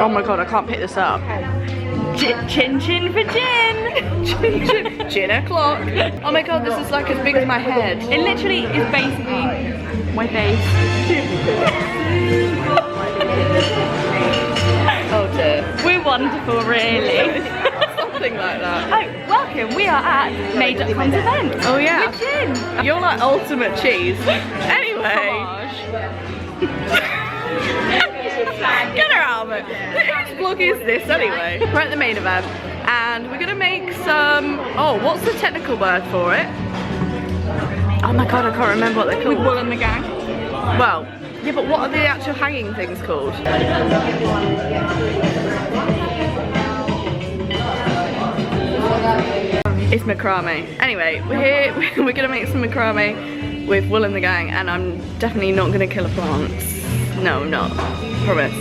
Oh my god, I can't pick this up. Chin chin for gin! Chin chin. Gin o'clock. Oh my god, this is like as big as my head. It literally is basically my face. Oh dear. We're wonderful, really. Something like that. Oh, welcome. We are at Made.com's event. Oh yeah. With gin. You're like ultimate cheese. Anyway. Get her out of it. Whose vlog is this anyway? We're at the main event and we're gonna make some, oh, what's the technical word for it? Oh my god, I can't remember what they're called. With Wool and the gang. Well, yeah, but what are the actual hanging things called? It's macrame. Anyway, we're here, we're gonna make some macrame with Wool and the gang and I'm definitely not gonna kill a plant. No, I'm not. Promise.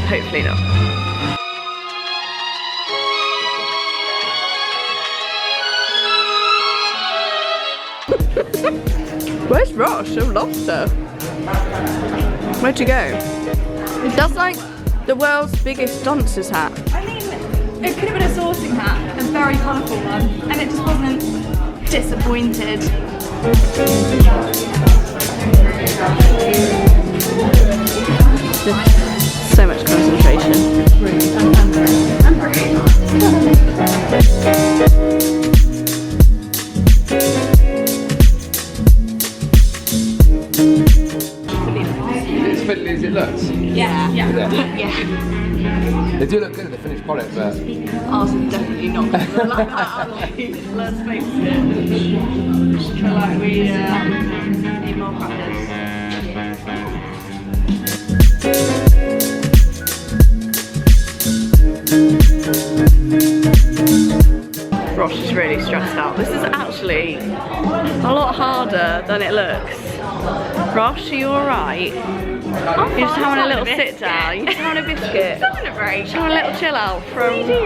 Hopefully not. Where's Rosh? I've lost her. Where'd you go? That's like the world's biggest dancer's hat. I mean, it could have been a sorting hat, a very colourful one, and it just wasn't disappointed. So much concentration. I'm pretty. As fiddly as it looks. Yeah. They do look good at the finished product, but Ours is definitely not going to look like that. Let's face it. Just feel like we need more practice. Rosh is really stressed out. This is actually a lot harder than it looks. Rosh, are you alright? You're just having a little sit down. You're just having a biscuit. Having a break. Just having a little chill out from the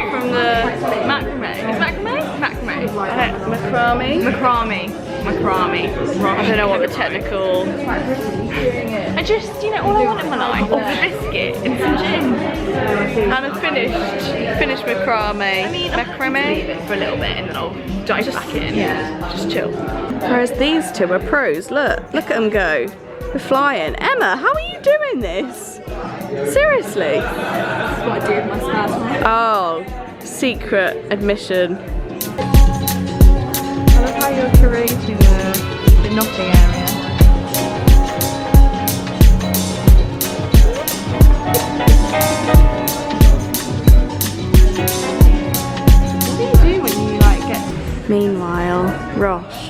macrame. Is macrame? Macrame. Macrame? Macrame. Macrame. I don't know what the technical. I just, you know, all I want in my life is a biscuit and some gin. And a finished macrame. I mean, macrame. Leave it for a little bit and then I'll dive back in. Yeah, just chill. Whereas these two are pros. Look at them go. We're flying. Emma, how are you doing this? Seriously? That's what I do with my spare time. Oh, secret admission. I love how you're curating the knotting area. What do you do when you like get... Meanwhile, Rosh.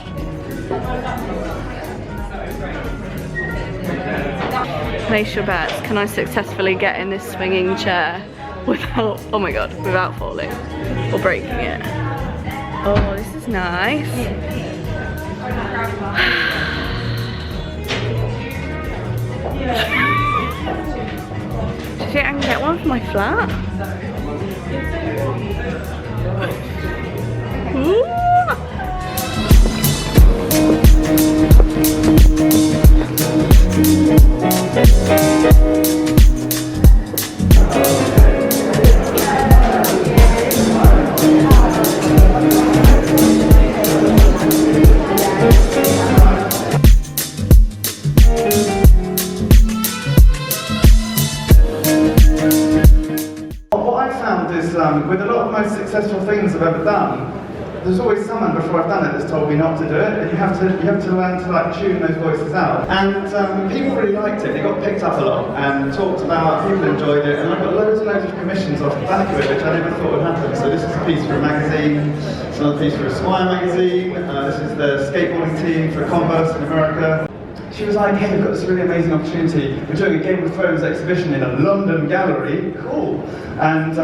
Place your bets. Can I successfully get in this swinging chair without, oh my god, without falling or breaking it? Oh, this is nice. Do you think I can get one for my flat? Ooh. What I've found is, with a lot of the most successful things I've ever done, there's always someone before I've done it that's told me not to do it, and you have to learn to like tune those voices out. And people really liked it. It got picked up a lot and talked about. People enjoyed it, and I got loads and loads of commissions off the back of it, which I never thought would happen. So this is a piece for a magazine, it's another piece for a Swire magazine. This is the skateboarding team for Converse in America. She was like, hey, we've got this really amazing opportunity. We're doing a Game of Thrones exhibition in a London gallery. Cool. And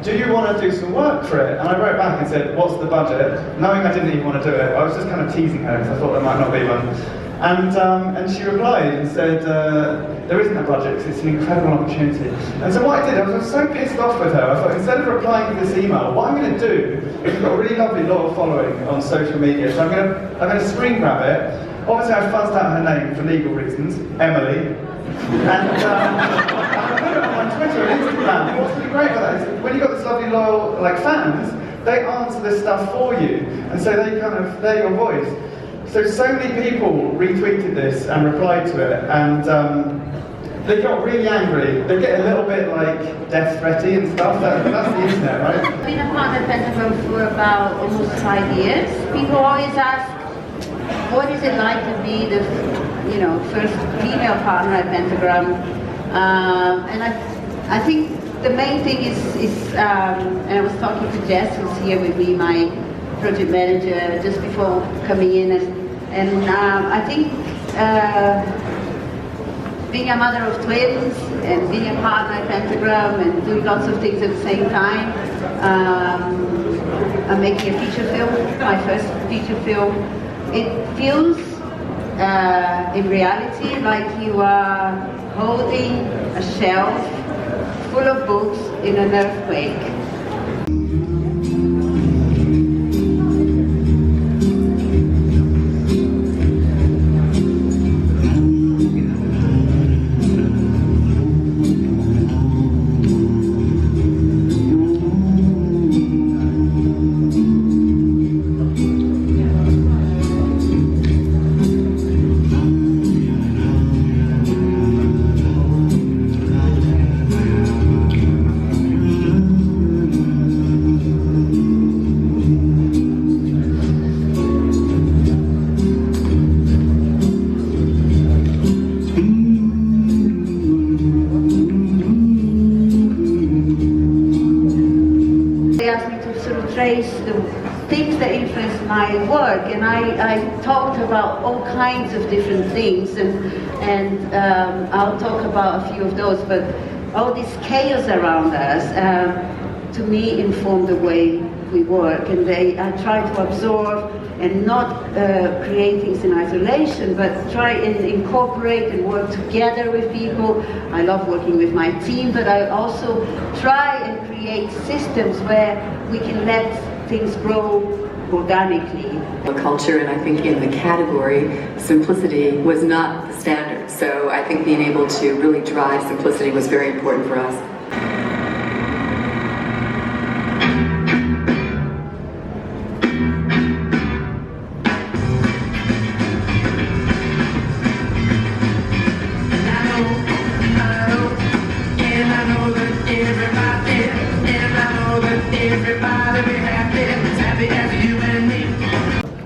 do you want to do some work for it? And I wrote back and said, what's the budget? Knowing I didn't even want to do it, I was just kind of teasing her because I thought there might not be one. And she replied and said, there isn't a budget because it's an incredible opportunity. And so what I did, I was so pissed off with her, I thought instead of replying to this email, what I'm going to do, we've got a really lovely loyal following on social media, so I'm going to screen grab it. Obviously I fuzzed out her name for legal reasons, Emily. And I put it on my Twitter and Instagram. like fans, they answer this stuff for you, and so they're your voice. So many people retweeted this and replied to it, and they got really angry. They get a little bit like death threaty and stuff. That's the internet, right? I've been a partner at Pentagram for about almost 5 years. People always ask, what is it like to be the first female partner at Pentagram? And I think the main thing is and I was talking to Jess, who's here with me, my project manager, just before coming in, and I think being a mother of twins and being a partner at Pentagram and doing lots of things at the same time. I'm making a feature film, my first feature film. It feels in reality like you are holding a shelf full of books in an earthquake. My work, and I talked about all kinds of different things, and I'll talk about a few of those, but all this chaos around us to me inform the way we work, and I try to absorb and not create things in isolation, but try and incorporate and work together with people. I love working with my team, but I also try and create systems where we can let things grow organically. Culture, and I think in the category, simplicity was not the standard. So I think being able to really drive simplicity was very important for us.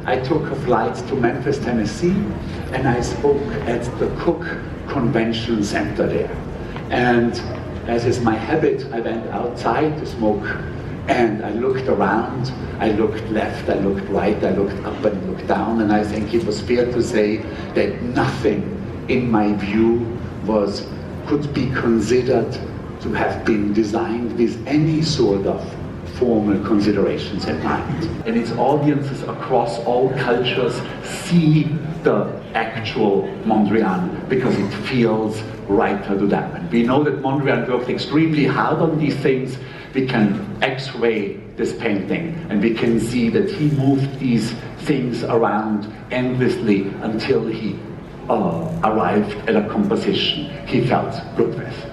I took a flight to Memphis, Tennessee, and I spoke at the Cook Convention Center there. And as is my habit, I went outside to smoke, and I looked around, I looked left, I looked right, I looked up and looked down, and I think it was fair to say that nothing in my view could be considered to have been designed with any sort of formal considerations in mind. And its audiences across all cultures see the actual Mondrian because it feels right to them. And we know that Mondrian worked extremely hard on these things. We can x-ray this painting and we can see that he moved these things around endlessly until he arrived at a composition he felt good with.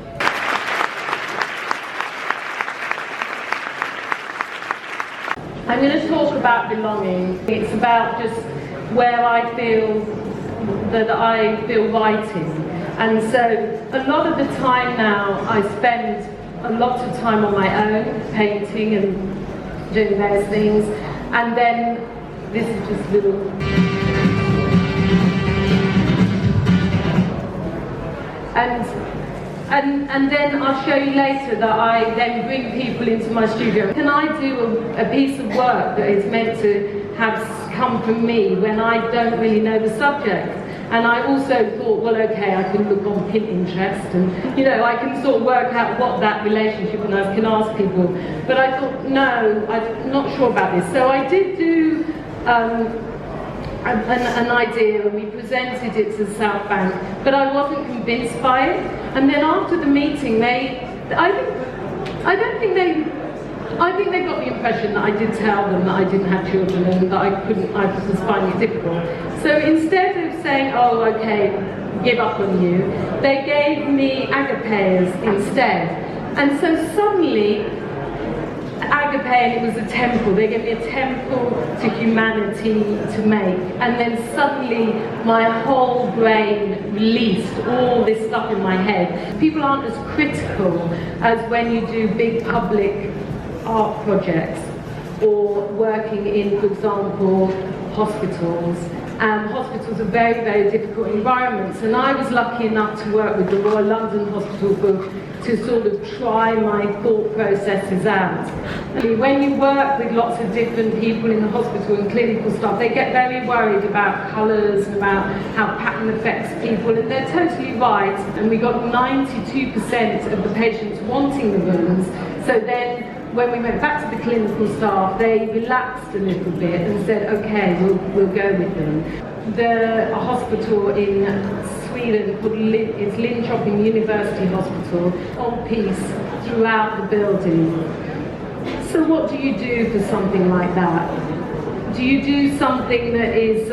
I'm going to talk about belonging. It's about just where I feel that I feel writing. And so a lot of the time now I spend a lot of time on my own, painting and doing various things. And then this is just little. And then I'll show you later that I then bring people into my studio. Can I do a piece of work that is meant to have come from me when I don't really know the subject? And I also thought, well, okay, I can look on Pinterest and, you know, I can sort of work out what that relationship and I can ask people. But I thought, no, I'm not sure about this. So I did do an idea and we presented it to the South Bank, but I wasn't convinced by it. And then after the meeting, I think they got the impression that I did tell them that I didn't have children and that I was finding it difficult. So instead of saying, oh, okay, give up on you, they gave me agapeas instead. And so suddenly, Agape, and it was a temple. They gave me a temple to humanity to make. And then suddenly my whole brain released all this stuff in my head. People aren't as critical as when you do big public art projects or working in, for example, hospitals. Hospitals are very, very difficult environments, and I was lucky enough to work with the Royal London Hospital to sort of try my thought processes out. When you work with lots of different people in the hospital and clinical staff, they get very worried about colours and about how pattern affects people, and they're totally right. And we got 92% of the patients wanting the rooms, so then when we went back to the clinical staff, they relaxed a little bit and said, okay, we'll go with them. A hospital in Sweden called is Linköping University Hospital, on piece throughout the building. So what do you do for something like that? Do you do something that is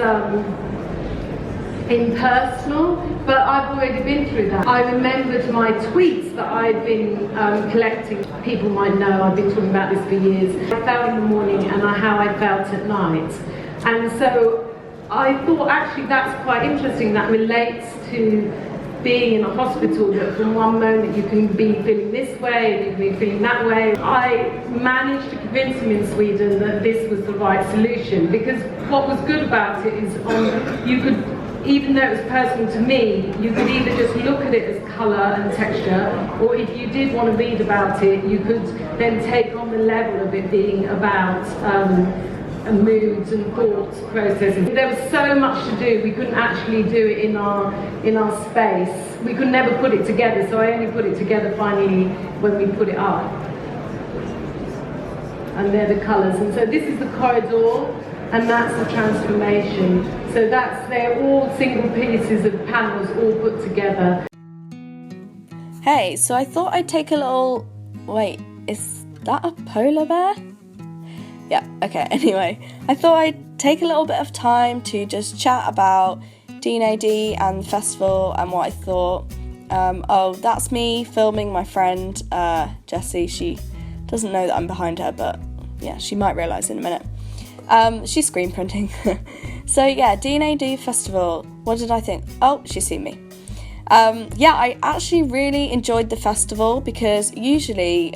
impersonal? But I've already been through that. I remembered my tweets that I'd been collecting. People might know I've been talking about this for years. I felt in the morning and how I felt at night. And so I thought actually that's quite interesting. That relates to being in a hospital, that from one moment you can be feeling this way and you can be feeling that way. I managed to convince them in Sweden that this was the right solution, because what was good about it is you could, even though it was personal to me, you could either just look at it as colour and texture, or if you did want to read about it, you could then take on the level of it being about moods and thoughts processes. There was so much to do, we couldn't actually do it in our space. We could never put it together, so I only put it together finally when we put it up. And they're the colours. And so this is the corridor, and that's the transformation. So they're all single pieces of panels all put together. Hey, so I thought I'd take a little... Wait, is that a polar bear? Yeah, okay, anyway. I thought I'd take a little bit of time to just chat about D&AD and the festival and what I thought. That's me filming my friend, Jessie. She doesn't know that I'm behind her, but yeah, she might realise in a minute. She's screen printing. So yeah, D&AD Festival. What did I think? Oh, she's seen me. I actually really enjoyed the festival, because usually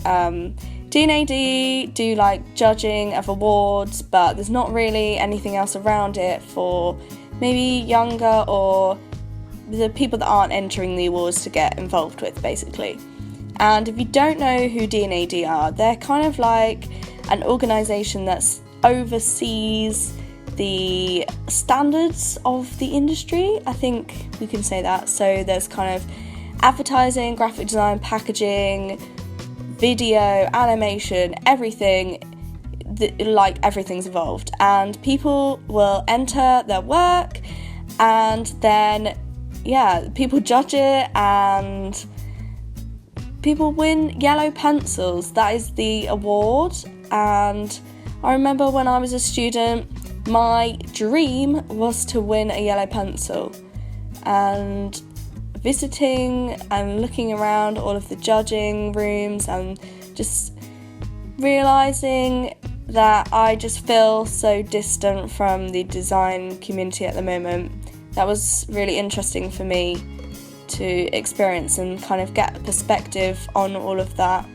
D&AD do like judging of awards, but there's not really anything else around it for maybe younger or the people that aren't entering the awards to get involved with, basically. And if you don't know who D&AD are, they're kind of like an organisation that's oversees the standards of the industry, I think we can say that. So there's kind of advertising, graphic design, packaging, video, animation, everything, everything's involved, and people will enter their work, and then people judge it, and people win yellow pencils. That is the award. And I remember when I was a student, my dream was to win a yellow pencil, and visiting and looking around all of the judging rooms and just realising that I just feel so distant from the design community at the moment. That was really interesting for me to experience and kind of get a perspective on all of that.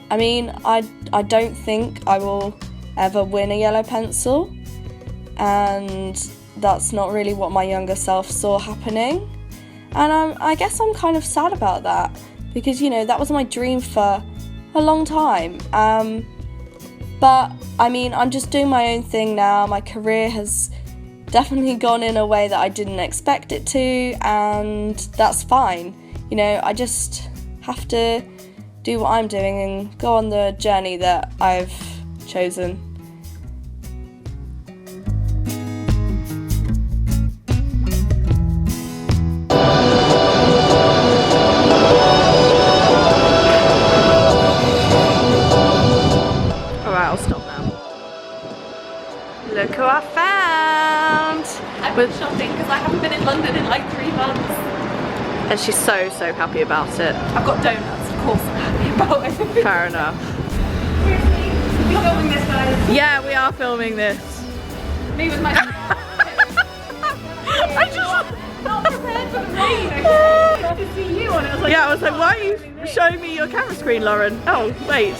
I don't think I will ever win a yellow pencil, and that's not really what my younger self saw happening. And I guess I'm kind of sad about that, because, that was my dream for a long time. But, I'm just doing my own thing now. My career has definitely gone in a way that I didn't expect it to, and that's fine. I just have to do what I'm doing and go on the journey that I've chosen. Alright, I'll stop now. Look who I found! I've been shopping because I haven't been in London in like 3 months. And she's so happy about it. I've got donuts, of course I'm happy about it. Fair enough. You're filming this, guys. Yeah, we are filming this. Me with my... I just... Not prepared for the rain, okay? To see you on it. I was like, Yeah, I was like, why are you showing me your camera screen, Lauren? Oh, wait.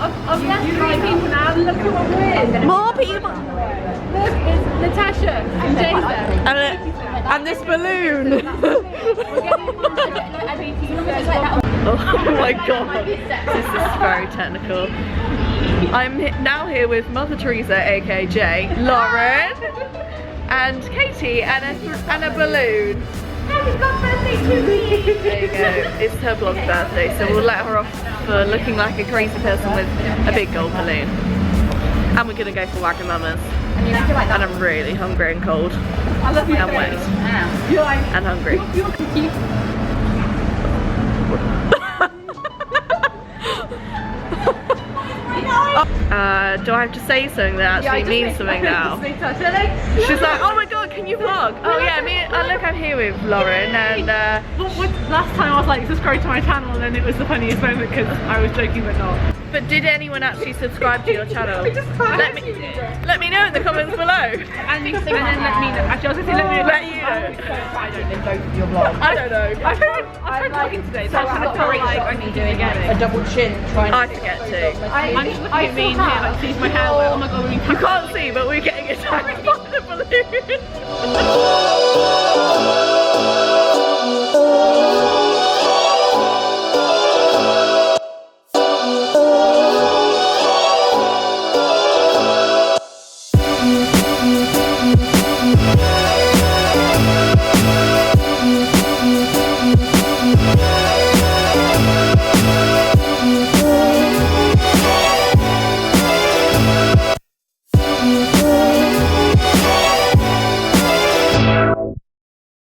I've left 3 people now, look at what we're in. More people. Look, it's Natasha and Jay's there. And this balloon. Oh my god. This is very technical. I'm now here with Mother Teresa, aka Jay, Lauren, and Katy, and a balloon. Happy birthday to me! There you go. It's her blog birthday, so we'll let her off for looking like a crazy person with a big gold balloon. And we're gonna go for Wagamama's. And I'm really hungry and cold. I love you. And wet. You're like, And hungry. you're cute. Do I have to say something that actually means something now? She's like, oh my god, can you vlog? Oh yeah, look, I'm here with Lauren and Last time I was like, subscribe to my channel, and then it was the funniest moment because I was joking but not. But did anyone actually subscribe to your channel? Let me know in the comments below. And then let me know. Actually, I was going to say Let you know. I don't know both of your vlogs. I don't know. I've tried vlogging today, so I feel like I need to get it. A double chin trying I forget to. I'm just looking at me in here, like, see my hair. Like, oh my god, You can't see, but we're getting attacked by the balloon.